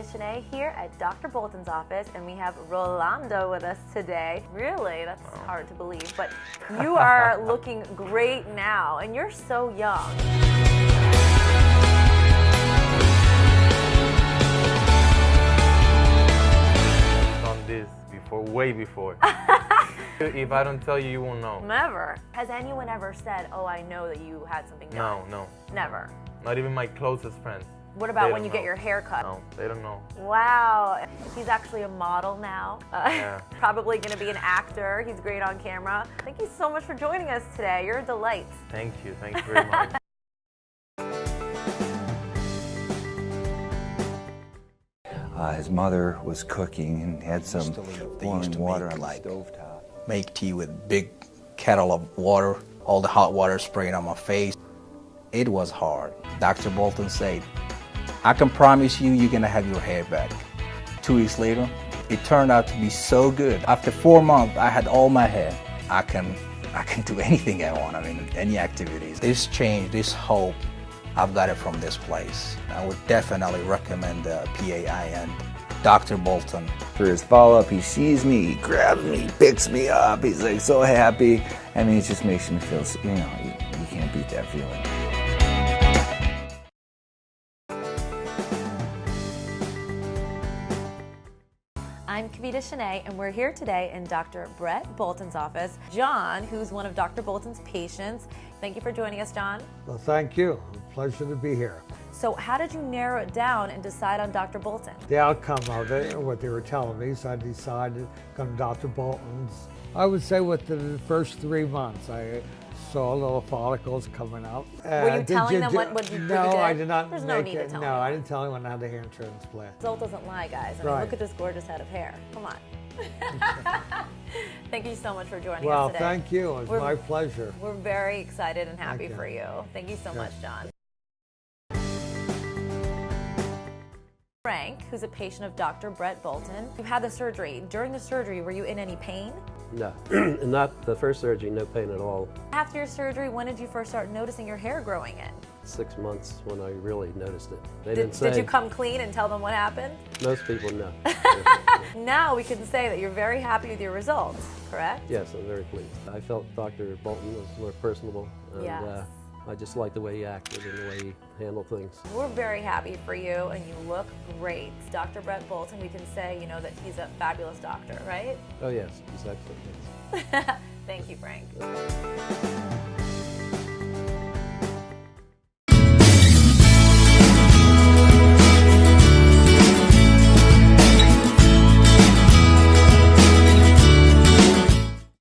Shanae here at Dr. Bolton's office, and we have Rolando with us today. Really, that's hard to believe, but you are looking great now, and you're so young. Done this before, way before. If I don't tell you, you won't know. Never. Has anyone ever said, oh, I know that you had something done? No. Never. Not even my closest friends. What about when you get your hair cut? No, they don't know. Wow. He's actually a model now. Yeah. Probably going to be an actor. He's great on camera. Thank you so much for joining us today. You're a delight. Thank you very much. His mother was cooking and had some boiling water on the stovetop. Make tea with big kettle of water, all the hot water spraying on my face. It was hard. Dr. Bolton said, I can promise you you're gonna have your hair back. 2 weeks later, it turned out to be so good. After 4 months, I had all my hair. I can do anything I want, I mean, any activities. This change, this hope, I've got it from this place. I would definitely recommend PAI and Dr. Bolton. For his follow-up, he sees me, he grabs me, he picks me up, he's like so happy. I mean, it just makes me feel, you know, you can't beat that feeling. I'm Kavita Shanae, and we're here today in Dr. Brett Bolton's office. John, who's one of Dr. Bolton's patients. Thank you for joining us, John. Well, thank you. A pleasure to be here. So how did you narrow it down and decide on Dr. Bolton? The outcome of it, what they were telling me, so I decided to come to Dr. Bolton's. I would say within the first 3 months, I saw little follicles coming out. Were you telling them what you did? No, I did not. There's no need to tell No, them. I didn't tell anyone I had a hair transplant. Result doesn't lie, guys. I mean, Right. look at this gorgeous head of hair. Come on. Thank you so much for joining us Well, today. thank you. It was my pleasure. We're very excited and happy Thank you. for you. Thank you so much, John. Frank, who's a patient of Dr. Brett Bolton. You had the surgery. During the surgery, were you in any pain? No, not the first surgery, no pain at all. After your surgery, when did you first start noticing your hair growing in? 6 months when I really noticed it. They didn't say. Did you come clean and tell them what happened? Most people know. Now we can say that you're very happy with your results, correct? Yes, I'm very pleased. I felt Dr. Bolton was more personable, and Yes. I just liked the way he acted and the way he handled things. We're very happy for you, and you look great. Dr. Brett Bolton, we can say, you know, that he's a fabulous doctor, right? Oh yes, he's excellent. Yes. Thank you, Frank.